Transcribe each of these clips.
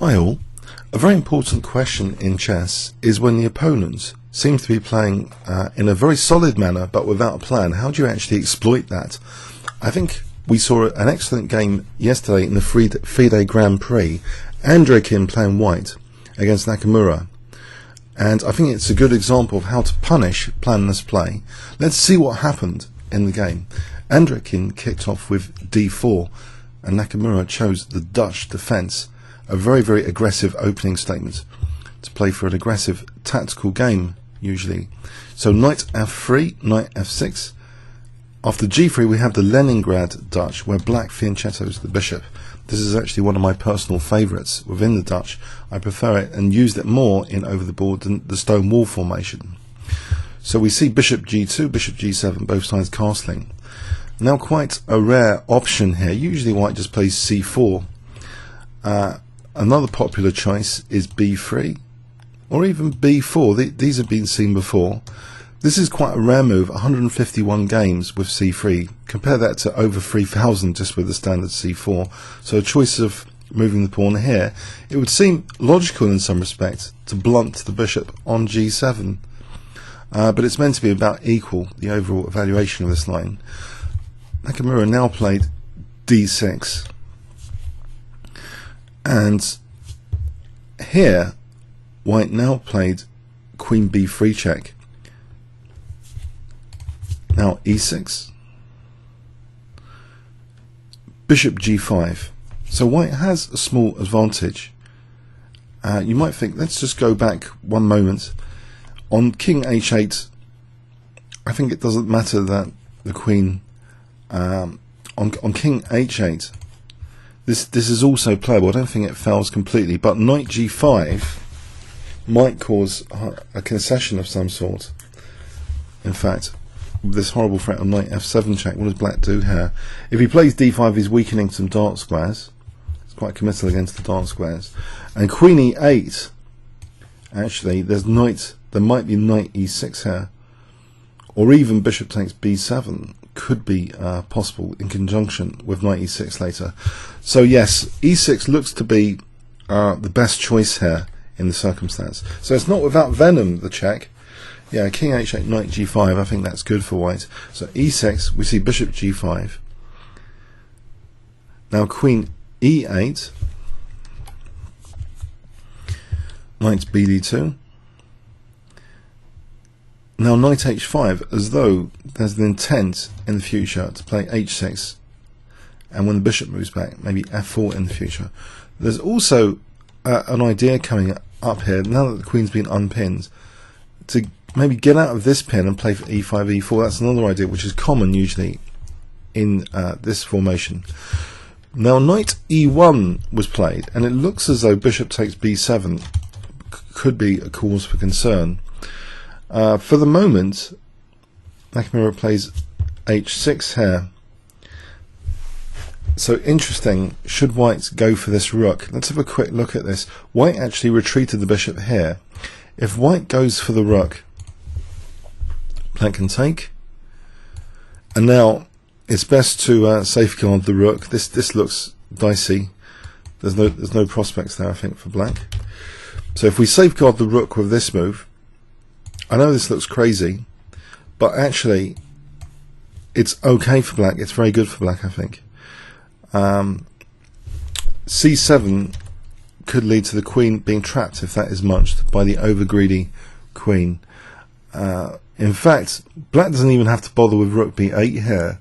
Hi all. A very important question in chess is when the opponent seems to be playing in a very solid manner but without a plan. How do you actually exploit that? I think we saw an excellent game yesterday in the FIDE Grand Prix. Andreikin playing white against Nakamura. And I think it's a good example of how to punish planless play. Let's see what happened in the game. Andreikin kicked off with d4 and Nakamura chose the Dutch defence. A very, very aggressive opening statement to play for an aggressive tactical game, usually. So knight f3, knight f6. After g3 we have the Leningrad Dutch, where black fianchettos the bishop. This is actually one of my personal favourites within the Dutch. I prefer it and used it more in over the board than the stone wall formation. So we see bishop g2, bishop g7, both sides castling. Now quite a rare option here. Usually white just plays c4. Another popular choice is b3 or even b4. These have been seen before. This is quite a rare move, 151 games with c3. Compare that to over 3,000 just with the standard c4. So a choice of moving the pawn here. It would seem logical in some respects to blunt the bishop on g7. But it's meant to be about equal, the overall evaluation of this line. Nakamura now played d6. And here, white now played queen b3 check. Now e6, bishop g5. So white has a small advantage. You might think, let's just go back one moment. On king h8, I think it doesn't matter that the queen, on king h8, this is also playable. I don't think it fails completely, but knight g5 might cause a concession of some sort. In fact, with this horrible threat on knight f7 check, what does black do here? If he plays d5, he's weakening some dark squares. It's quite committal against the dark squares. And queen e8, actually, there might be knight e6 here, or even bishop takes b7 could be possible in conjunction with knight e6 later. So yes, e6 looks to be the best choice here in the circumstance. So it's not without venom, the check. Yeah, king h8, knight g5, I think that's good for white. So e6, we see bishop g5. Now queen e8, knight bd2. Now knight h5, as though there's an intent in the future to play h6, and when the bishop moves back, maybe f4 in the future. There's also an idea coming up here, now that the queen's been unpinned, to maybe get out of this pin and play for e5, e4. That's another idea which is common usually in this formation. Now knight e1 was played, and it looks as though bishop takes b7 could be a cause for concern. For the moment, Nakamura plays h6 here. So interesting, should white go for this rook? Let's have a quick look at this. White actually retreated the bishop here. If white goes for the rook, black can take. And now it's best to safeguard the rook. This looks dicey. There's no prospects there, I think, for black. So if we safeguard the rook with this move, I know this looks crazy, but actually it's okay for black. It's very good for black, I think. c7 could lead to the queen being trapped if that is munched by the overgreedy queen. In fact, black doesn't even have to bother with rook b8 here.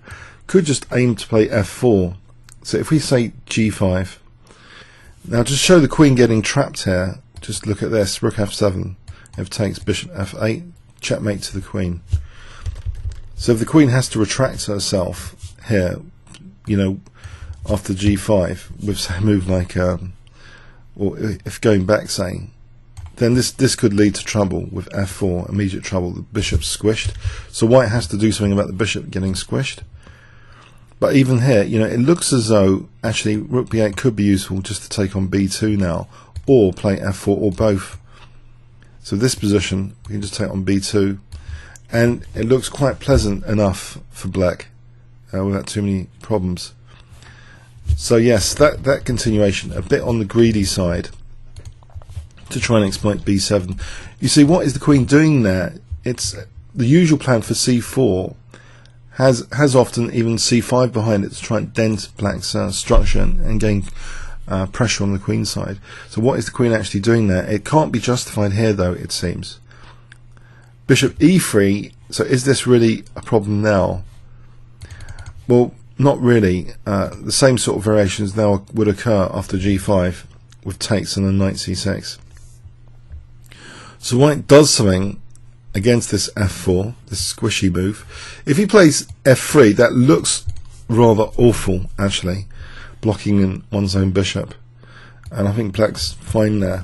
Could just aim to play f4. So if we say g5, now to show the queen getting trapped here, just look at this, rook f7. If takes bishop f8, checkmate to the queen. So if the queen has to retract herself here, you know, after g5 with say a move like, or if going back, say, then this could lead to trouble with f4, immediate trouble. The bishop's squished, so white has to do something about the bishop getting squished. But even here, you know, it looks as though actually rook b8 could be useful just to take on b2 now, or play f4, or both. So this position, we can just take on b2, and it looks quite pleasant enough for black without too many problems. So yes, that continuation, a bit on the greedy side, to try and exploit b7. You see, what is the queen doing there? It's the usual plan for c4 has often even c5 behind it to try and dent black's structure and gain pressure on the queen side. So what is the queen actually doing there? It can't be justified here though, it seems. Bishop e3, so is this really a problem now? Well, not really. The same sort of variations now would occur after g5 with takes and then knight c6. So white does something against this f4, this squishy move. If he plays f3, that looks rather awful actually, blocking in one's own bishop, and I think black's fine there.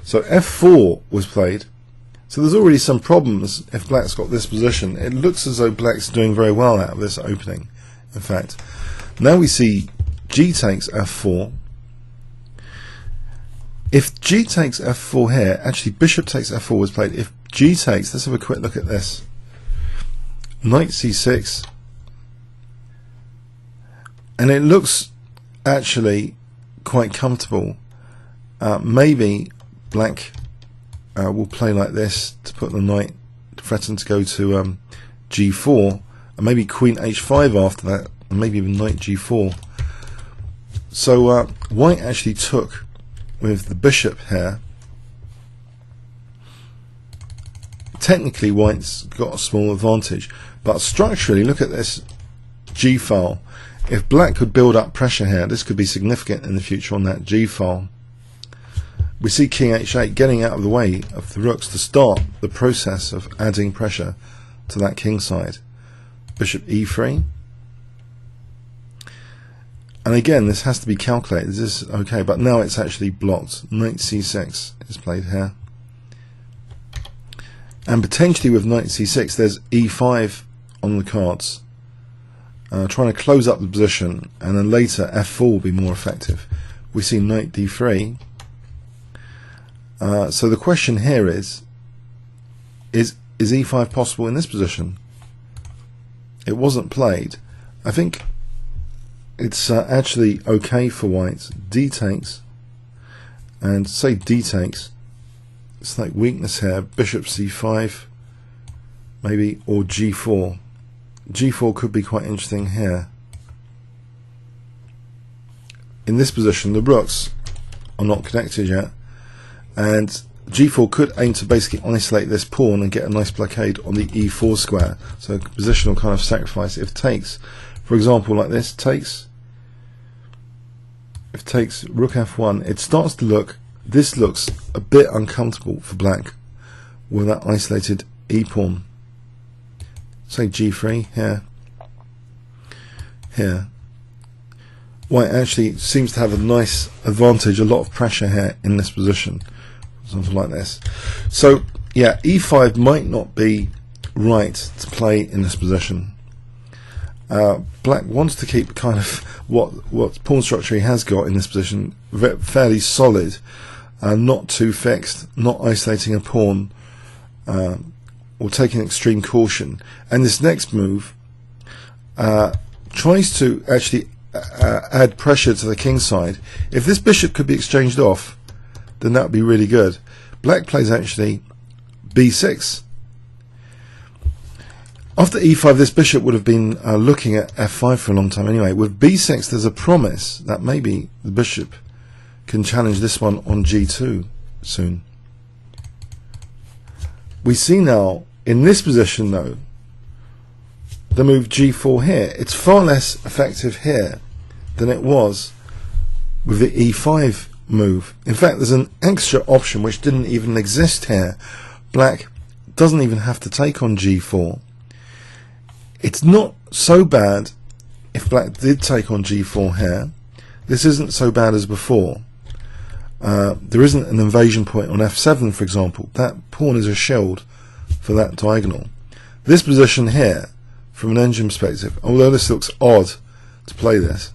So f4 was played. So there's already some problems if black's got this position. It looks as though black's doing very well out of this opening. In fact, now we see g takes f4. If g takes f4 here, actually bishop takes f4 was played. If g takes, let's have a quick look at this. Knight c6, and it looks actually quite comfortable. Maybe black will play like this to put the knight, to threaten to go to g4, and maybe queen h5 after that, and maybe even knight g4. So white actually took with the bishop here. Technically white's got a small advantage, but structurally look at this g file. If black could build up pressure here, this could be significant in the future on that g file. We see king h8 getting out of the way of the rooks to start the process of adding pressure to that king side. Bishop e3, and again this has to be calculated. This is okay, but now it's actually blocked. Knight c6 is played here, and potentially with knight c6 there's e5 on the cards, trying to close up the position, and then later f4 will be more effective. We see knight d3. So the question here is e5 possible in this position? It wasn't played. I think it's actually okay for white. D takes, and say D takes, it's like weakness here. Bishop c5 maybe, or g4. G4 could be quite interesting here. In this position the rooks are not connected yet, and g4 could aim to basically isolate this pawn and get a nice blockade on the e4 square. So positional kind of sacrifice. If takes, for example, like this, takes, if takes rook f1, it starts to look, this looks a bit uncomfortable for black with that isolated e pawn. Say g3 here, here. White actually seems to have a nice advantage, a lot of pressure here in this position. Something like this. So yeah, e5 might not be right to play in this position. Black wants to keep kind of what pawn structure he has got in this position fairly solid, not too fixed, not isolating a pawn, or taking extreme caution. And this next move tries to actually add pressure to the king side. If this bishop could be exchanged off, then that would be really good. Black plays actually b6. After e5, this bishop would have been looking at f5 for a long time anyway. With b6, there's a promise that maybe the bishop can challenge this one on g2 soon. We see now, in this position though, the move g4 here. It's far less effective here than it was with the e5 move. In fact, there's an extra option which didn't even exist here. Black doesn't even have to take on g4. It's not so bad if black did take on g4 here. This isn't so bad as before. There isn't an invasion point on f7, for example. That pawn is a shield for that diagonal. This position here, from an engine perspective, although this looks odd to play this,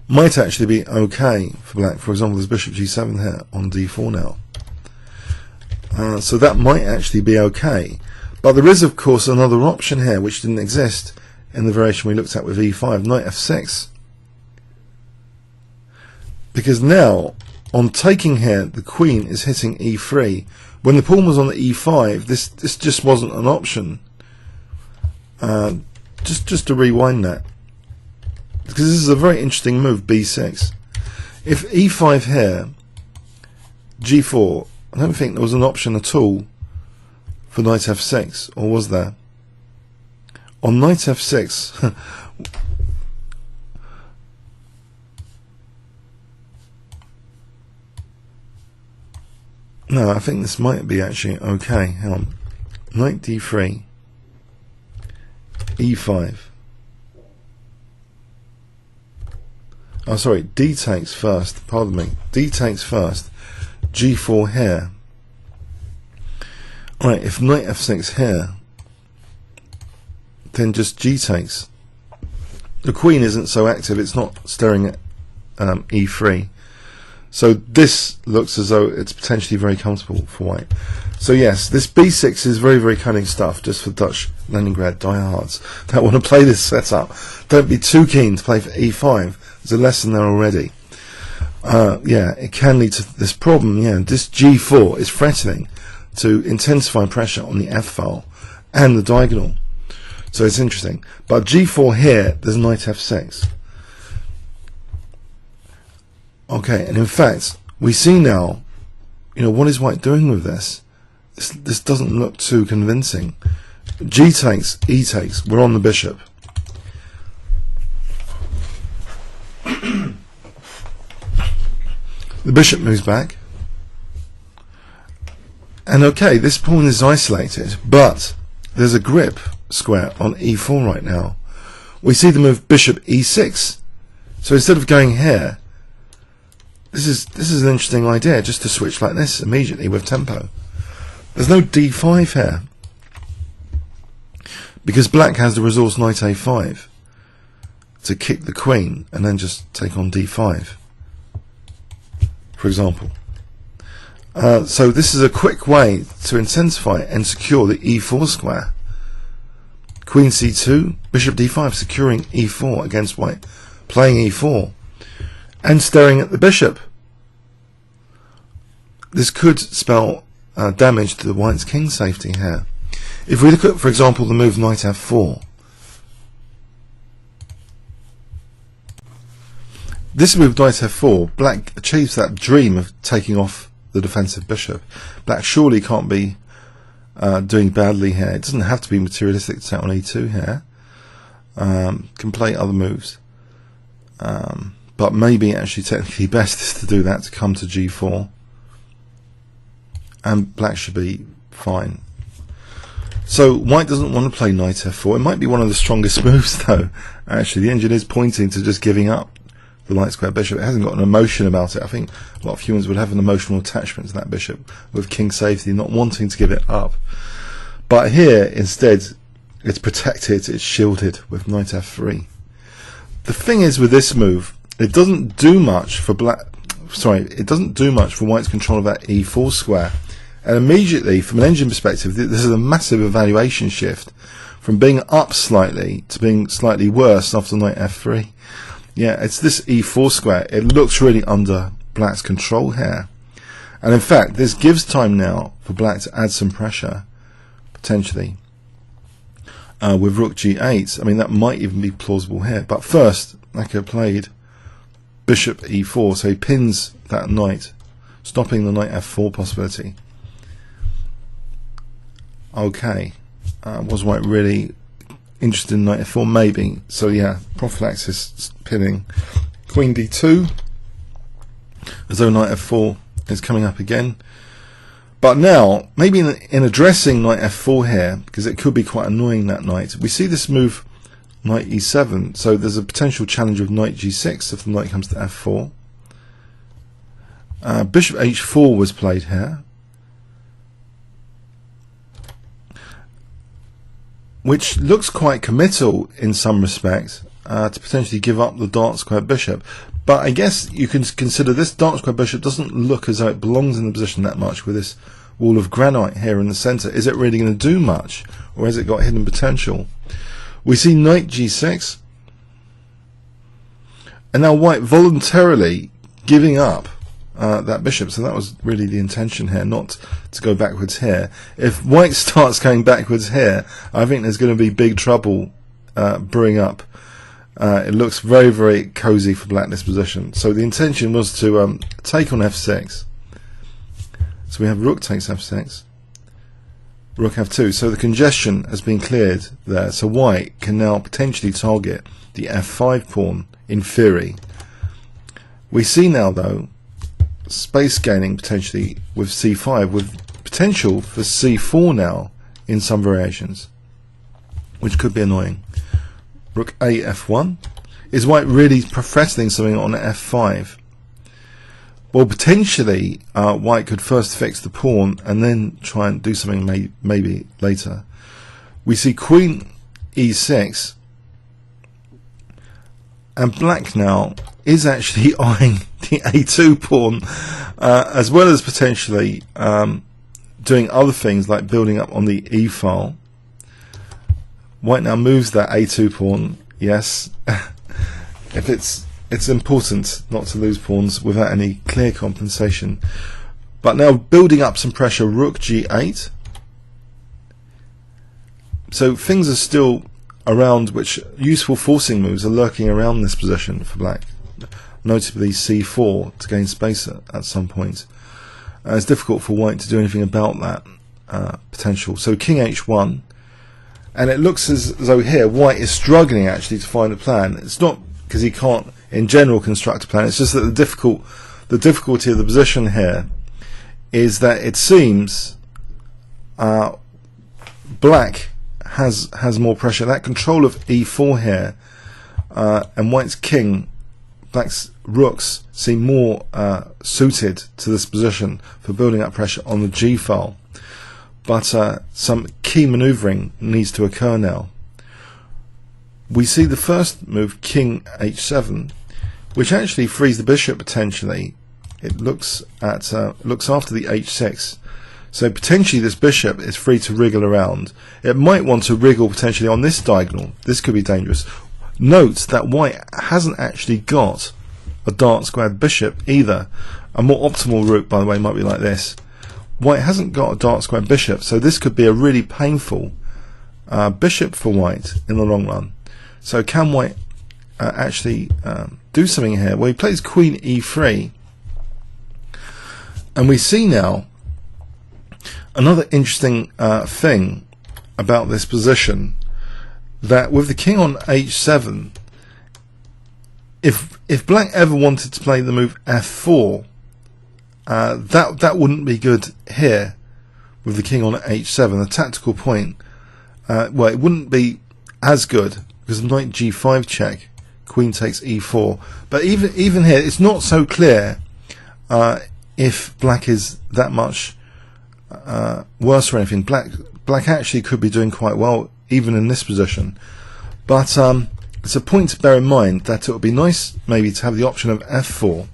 might actually be okay for black. For example, there's bishop g7 here on d4 now. So that might actually be okay. But there is, of course, another option here which didn't exist in the variation we looked at with e5, knight f6. Because now on taking here, the queen is hitting e3. When the pawn was on the e5, this just wasn't an option. Just to rewind that, because this is a very interesting move, b6. If e5 here, g4, I don't think there was an option at all for knight f6, or was there? On knight f6, no, I think this might be actually okay. Hang on, knight d3, e5. Oh, sorry, d takes first. Pardon me. D takes first. g4 here. Alright, if knight f6 here, then just g takes. The queen isn't so active, it's not staring at e3. So this looks as though it's potentially very comfortable for white. So yes, this b6 is very, very cunning stuff, just for Dutch Leningrad diehards that want to play this setup. Don't be too keen to play for e5. There's a lesson there already. Yeah, it can lead to this problem. Yeah, this g4 is threatening to intensify pressure on the f file and the diagonal. So it's interesting. But g4 here, there's knight f6. Okay, and in fact, we see now, what is white doing with this? This doesn't look too convincing. G takes, E takes, we're on the bishop. The bishop moves back. And okay, this pawn is isolated, but there's a grip square on e4 right now. We see the move bishop e6. So instead of going here, this is an interesting idea, just to switch like this immediately with tempo. There's no d5 here, because black has the resource knight a5 to kick the queen and then just take on d5, for example. So this is a quick way to intensify and secure the e4 square. Queen c2, bishop d5, securing e4 against white, playing e4 and staring at the bishop. This could spell damage to the white's king safety here. If we look at, for example, the move knight f4, this move knight f4, black achieves that dream of taking off the defensive bishop. Black surely can't be doing badly here. It doesn't have to be materialistic to take on e2 here. Can play other moves, but maybe actually technically best is to do that, to come to g4, and black should be fine. So white doesn't want to play knight f4. It might be one of the strongest moves though. Actually, the engine is pointing to just giving up the light square bishop. It hasn't got an emotion about it. I think a lot of humans would have an emotional attachment to that bishop, with king safety, not wanting to give it up. But here, instead, it's protected, it's shielded with knight f3. The thing is with this move, it doesn't do much for black. Sorry, it doesn't do much for white's control of that e4 square. And immediately, from an engine perspective, this is a massive evaluation shift from being up slightly to being slightly worse after knight f3. Yeah, it's this e4 square. It looks really under black's control here. And in fact, this gives time now for black to add some pressure, potentially, with rook g8. I mean, that might even be plausible here. But first, Lacquer played bishop e4, so he pins that knight, stopping the knight f4 possibility. Okay, was white really interested in knight f4? Maybe. So yeah, prophylaxis pinning. Queen d2, as though knight f4 is coming up again. But now, maybe in addressing knight f4 here, because it could be quite annoying that knight, we see this move knight e7, so there's a potential challenge of knight g6 if the knight comes to f4. Bishop h4 was played here, which looks quite committal in some respects, to potentially give up the dark square bishop. But I guess you can consider this dark square bishop doesn't look as though it belongs in the position that much with this wall of granite here in the centre. Is it really going to do much, or has it got hidden potential? We see knight g6, and now white voluntarily giving up that bishop. So that was really the intention here, not to go backwards here. If white starts going backwards here, I think there's going to be big trouble brewing up. It looks very, very cozy for black this position. So the intention was to take on f6. So we have rook takes f6, rook f2. So the congestion has been cleared there. So white can now potentially target the f5 pawn in theory. We see now, though, space gaining potentially with c5, with potential for c4 now in some variations, which could be annoying. Rook a f1. Is white really threatening something on f5? Well, potentially white could first fix the pawn and then try and do something maybe later. We see queen e6, and black now is actually eyeing the a2 pawn, as well as potentially doing other things like building up on the e file. White now moves that a2 pawn. Yes, if it's important not to lose pawns without any clear compensation. But now building up some pressure, rook g8. So things are still around, which useful forcing moves are lurking around this position for black. Notably c4 to gain space at some point. It's difficult for white to do anything about that potential. So king h1, and it looks as though here white is struggling actually to find a plan. It's not because he can't in general construct a plan, it's just that the difficulty of the position here is that it seems black has more pressure. That control of e4 here, and white's king, black's rooks seem more suited to this position for building up pressure on the g file. But some key maneuvering needs to occur now. We see the first move, king h7, which actually frees the bishop potentially. It looks at looks after the h6. So potentially this bishop is free to wriggle around. It might want to wriggle potentially on this diagonal. This could be dangerous. Note that white hasn't actually got a dark squared bishop either. A more optimal route, by the way, might be like this. White hasn't got a dark squared bishop, so this could be a really painful bishop for white in the long run. So can white actually do something here? Well, he plays queen e3, and we see now another interesting thing about this position, that with the king on h7, if black ever wanted to play the move f4, that wouldn't be good here with the king on h7. The tactical point, well, it wouldn't be as good because knight g5 check, queen takes e4. But even here, it's not so clear if black is that much worse or anything. Black actually could be doing quite well even in this position. But it's a point to bear in mind that it would be nice maybe to have the option of f4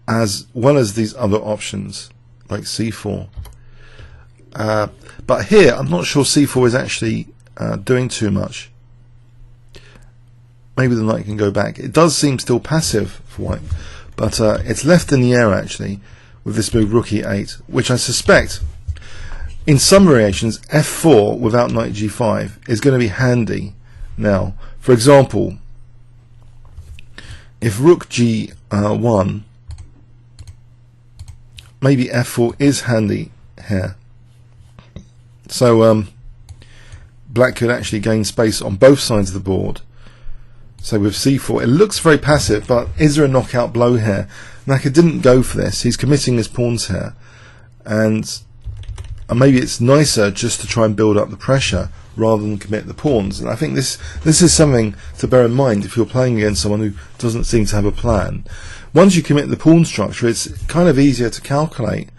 as well as these other options like c4. But here I'm not sure c4 is actually doing too much. Maybe the knight can go back. It does seem still passive for white, but it's left in the air actually with this move rook e8, which I suspect in some variations f4 without knight g5 is going to be handy now. For example, if rook g1, maybe f4 is handy here. So black could actually gain space on both sides of the board. So with c4, it looks very passive, but is there a knockout blow here? Naka didn't go for this. He's committing his pawns here, and maybe it's nicer just to try and build up the pressure rather than commit the pawns. And I think this is something to bear in mind if you're playing against someone who doesn't seem to have a plan. Once you commit the pawn structure, it's kind of easier to calculate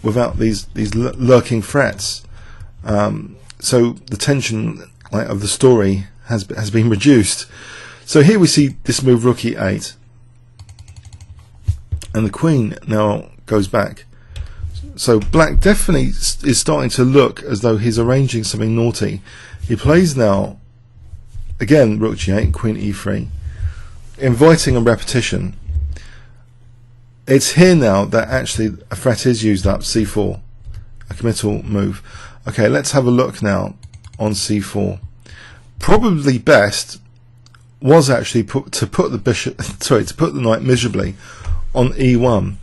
without these lurking threats. So the tension of the story has been reduced. So here we see this move rook e8, and the queen now goes back. So black definitely is starting to look as though he's arranging something naughty. He plays now again rook g8, queen e3, inviting a repetition. it's here now that actually a threat is used up, c4, a committal move. Okay, let's have a look now on c4. Probably best was actually to put the bishop, sorry, to put the knight miserably on e1.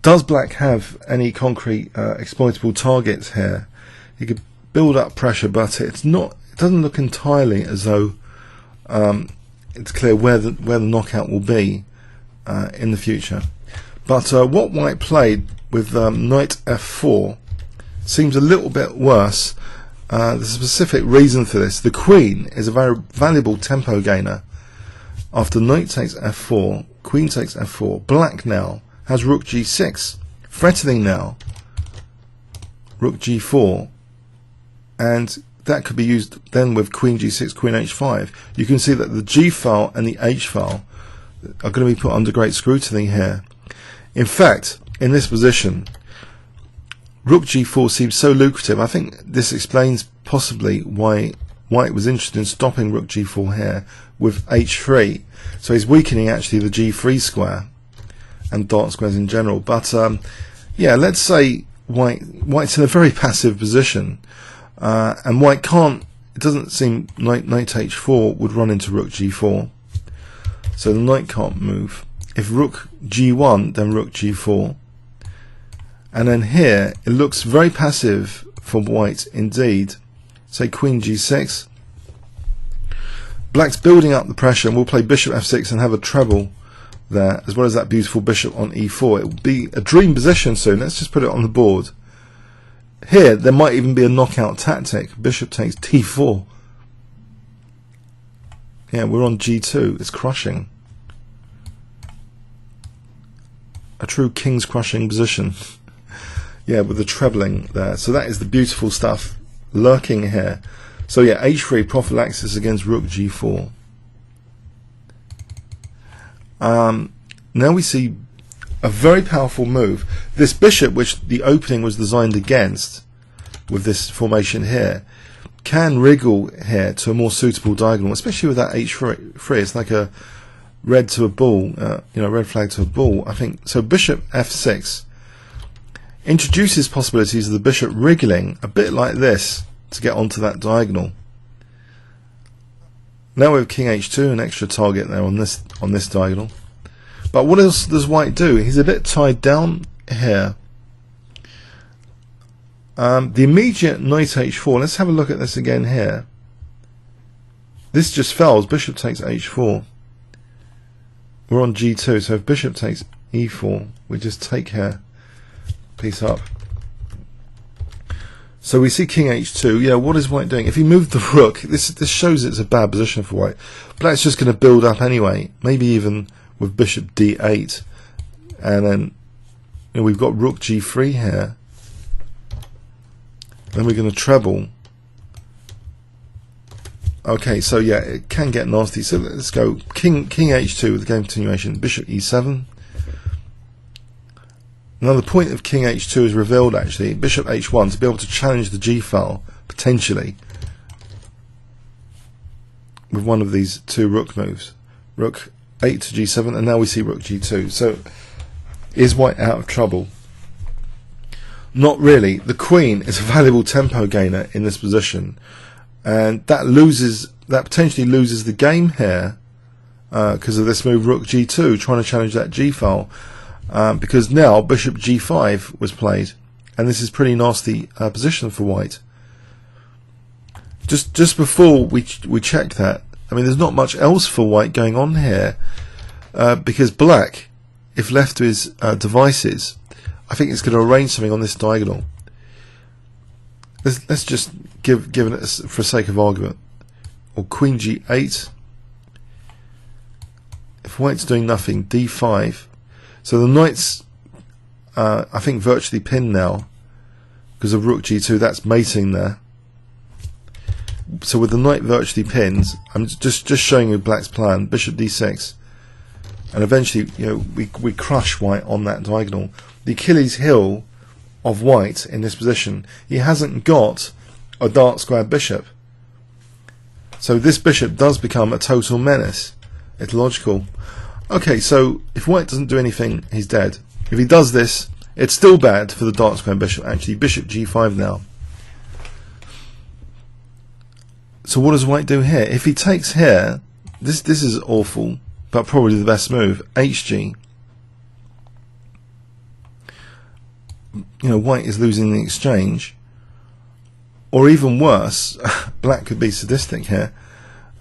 Does black have any concrete exploitable targets here? He could build up pressure, but it's not. It doesn't look entirely as though it's clear where the knockout will be in the future. But what white played with knight f4 seems a little bit worse. There's a specific reason for this. The queen is a very valuable tempo gainer. After knight takes f4, queen takes f4. Black now has rook g6, threatening now rook g4, and that could be used then with queen g6, queen h5. You can see that the g file and the h file are going to be put under great scrutiny here. In fact, in this position, rook g4 seems so lucrative. I think this explains possibly why white was interested in stopping rook g4 here with h3. So he's weakening actually the g3 square and dark squares in general. But yeah, let's say white's in a very passive position, and white can't. It doesn't seem knight h4 would run into rook g4, so the knight can't move. If rook g1, then rook g4. And then here, it looks very passive for white indeed. Say queen g6. Black's building up the pressure, and we'll play bishop f6 and have a treble there, as well as that beautiful bishop on e4. It will be a dream position soon. Let's just put it on the board. Here, there might even be a knockout tactic. Bishop takes d4. Yeah, we're on g2. It's crushing. A true king's crushing position. Yeah, with the trebling there. So that is the beautiful stuff lurking here. So yeah, h3 prophylaxis against rook g4. Now we see a very powerful move. This bishop, which the opening was designed against with this formation here, can wriggle here to a more suitable diagonal, especially with that h3. It's like a red to a bull, red flag to a bull. I think so. Bishop f6 introduces possibilities of the bishop wriggling a bit like this to get onto that diagonal. Now we have king h2, an extra target there on this diagonal. But what else does white do? He's a bit tied down here. The immediate knight h4. Let's have a look at this again here. This just fails. Bishop takes h4. We're on g2, so if bishop takes e4, we just take here, piece up. So we see king h2. Yeah, what is white doing? If he moved the rook, this shows it's a bad position for white. Black's just going to build up anyway, maybe even with bishop d8, and then we've got rook g3 here. Then we're going to treble. Okay, so yeah, it can get nasty. So let's go king h2 with the game continuation. Bishop e7. Now the point of king h2 is revealed actually. Bishop h1 to be able to challenge the g file potentially with one of these two rook moves. Rook 8 to g7, and now we see rook g2. So is white out of trouble? Not really. The queen is a valuable tempo gainer in this position, and that potentially loses the game here because of this move rook g2, trying to challenge that g file. Because now bishop g5 was played, and this is pretty nasty position for white. Just before we check that, I mean, there's not much else for white going on here, because black, if left to his devices, I think it's going to arrange something on this diagonal. Let's just give it for sake of argument, or queen g8. If white's doing nothing, d5. So the knight's, I think, virtually pinned now because of rook g2. That's mating there. So with the knight virtually pinned, I'm just showing you black's plan. Bishop d6, and eventually, we crush white on that diagonal. The Achilles heel of white in this position, he hasn't got a dark square bishop. So this bishop does become a total menace. It's logical. Okay, so if white doesn't do anything, he's dead. If he does this, it's still bad for the dark square bishop. Actually, bishop g5 now. So what does white do here? If he takes here, this is awful, but probably the best move. Hg. You know, white is losing the exchange. Or even worse, black could be sadistic here.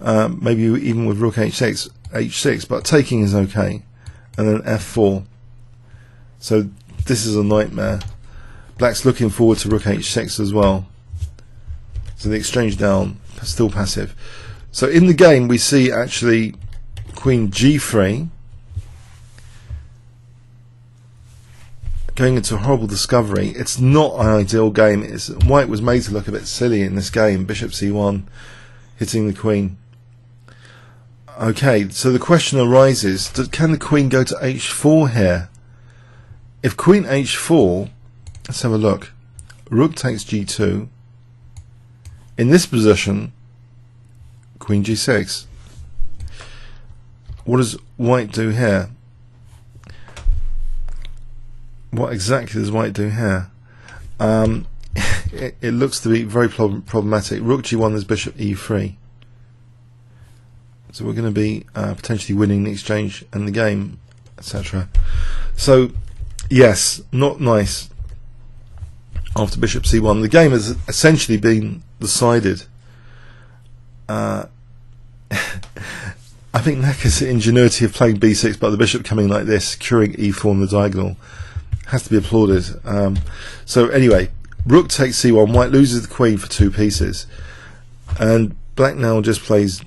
Maybe even with rook h6, but taking is okay. And then f4. So this is a nightmare. Black's looking forward to rook h6 as well. So the exchange down, still passive. So in the game we see actually queen g3 going into a horrible discovery. It's not an ideal game. White was made to look a bit silly in this game. Bishop c1 hitting the queen. Okay, so the question arises, can the queen go to h4 here? If queen h4, let's have a look. Rook takes g2. In this position, queen g6. What does white do here? What exactly does white do here? It looks to be very problematic. Rook g1, there's bishop e3. So we're going to be potentially winning the exchange and the game, etc. So, yes, not nice. After bishop c1, the game has essentially been decided. I think Necker's ingenuity of playing b6, but the bishop coming like this, securing e4 on the diagonal, has to be applauded. So anyway, rook takes c1, white loses the queen for 2 pieces, and black now just plays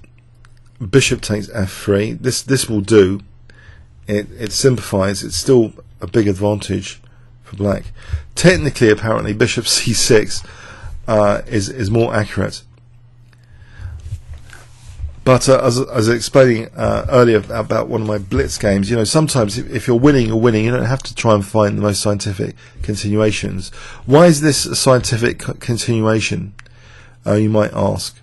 bishop takes f3. This will do. It simplifies. It's still a big advantage for black. Technically, apparently, bishop c6 is more accurate. But as I was explaining earlier about one of my blitz games, you know, sometimes if you're winning, you're winning. You don't have to try and find the most scientific continuations. Why is this a scientific continuation? You might ask.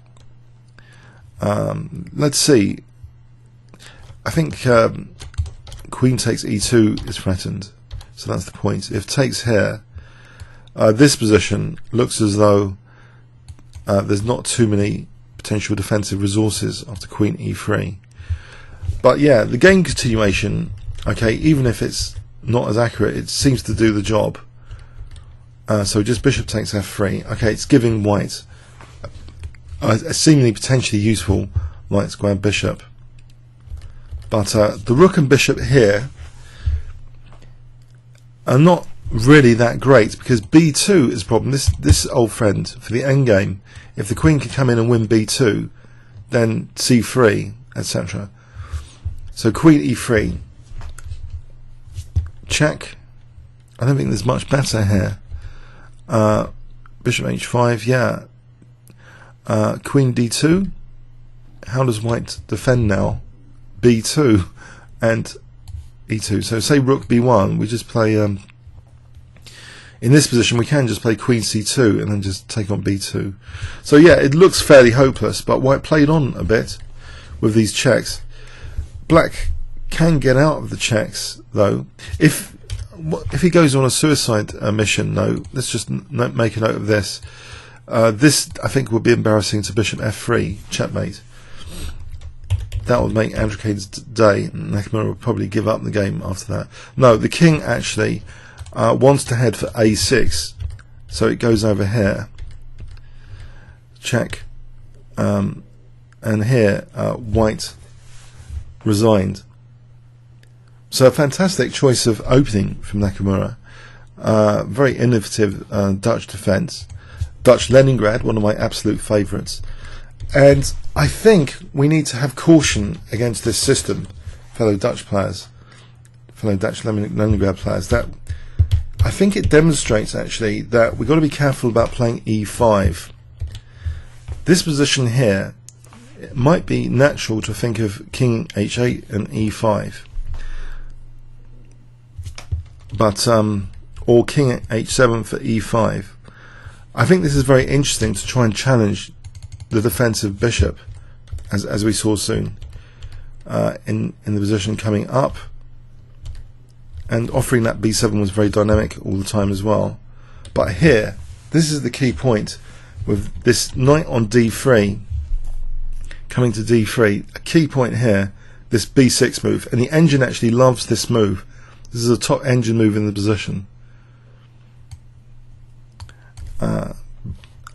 Let's see. I think queen takes e2 is threatened, so that's the point. If takes here, this position looks as though there's not too many potential defensive resources after queen e3. But yeah, the game continuation, okay, even if it's not as accurate, it seems to do the job. So just bishop takes f3. Okay, it's giving white a seemingly potentially useful light square bishop. But the rook and bishop here are not really that great, because b2 is a problem. This old friend for the endgame, if the queen can come in and win b2, then c3, etc. So queen e3, check. I don't think there's much better here. Bishop h5, yeah. Queen d2. How does white defend now? b2 and e2. So say rook b1, we just play in this position we can just play queen c2 and then just take on b2. So yeah, it looks fairly hopeless, but white played on a bit with these checks. Black can get out of the checks though. If he goes on a suicide mission, though, let's just make a note of this. This, I think, would be embarrassing to bishop f3, checkmate. That would make Androcade's day. Nakamura would probably give up the game after that. No, the king actually wants to head for a6, so it goes over here. Check. And here, white resigned. So a fantastic choice of opening from Nakamura. Very innovative Dutch defence. Dutch Leningrad, one of my absolute favourites. And I think we need to have caution against this system, fellow Dutch players, fellow Dutch Leningrad players. That I think it demonstrates actually that we've got to be careful about playing e5. This position here, it might be natural to think of king h8 and e5, but or king h7 for e5. I think this is very interesting to try and challenge the defensive bishop, as we saw soon. in the position coming up, and offering that b7 was very dynamic all the time as well. But here, this is the key point with this knight on d3 coming to d3. A key point here, this b6 move, and the engine actually loves this move. This is a top engine move in the position.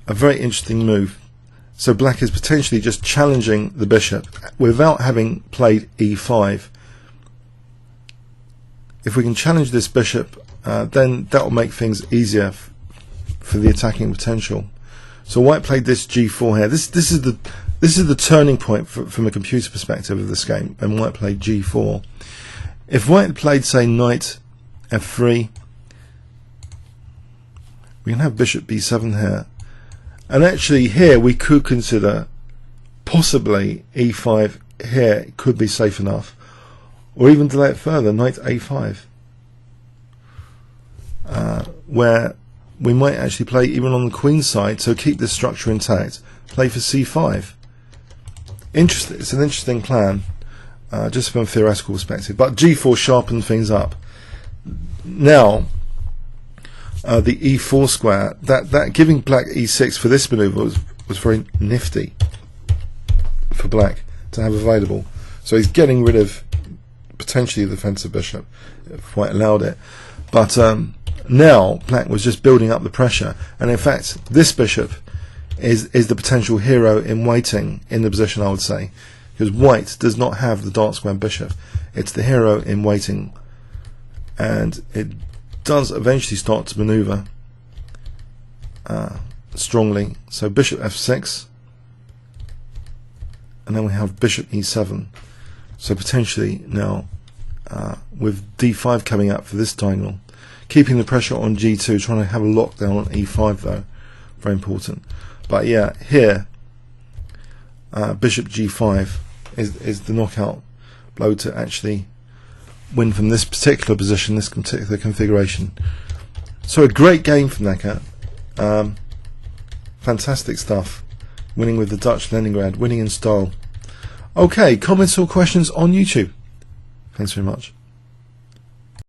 A very interesting move. So black is potentially just challenging the bishop without having played e5. If we can challenge this bishop, then that will make things easier for the attacking potential. So white played this g4 here. This is the turning point from a computer perspective of this game, and white played g4. If white had played, say, knight f3, we can have bishop b7 here. And actually here we could consider possibly e5 here could be safe enough, or even delay it further, knight a5, where we might actually play even on the queen side, so keep this structure intact, play for c5. It's an interesting plan, just from a theoretical perspective, but g4 sharpened things up. Now the e4 square, that giving black e6 for this maneuver was very nifty for black to have available. So he's getting rid of potentially the defensive bishop if white allowed it. But now black was just building up the pressure, and in fact this bishop is the potential hero in waiting in the position, I would say, because white does not have the dark square bishop. It's the hero in waiting, and it does eventually start to maneuver strongly. So bishop f6, and then we have bishop e7. So potentially now with d5 coming up for this diagonal, keeping the pressure on g2, trying to have a lockdown on e5 though, very important. But yeah, here bishop g5 is the knockout blow to actually win from this particular position, this particular configuration. So a great game from Necker. Fantastic stuff. Winning with the Dutch Leningrad, winning in style. Okay, comments or questions on YouTube? Thanks very much.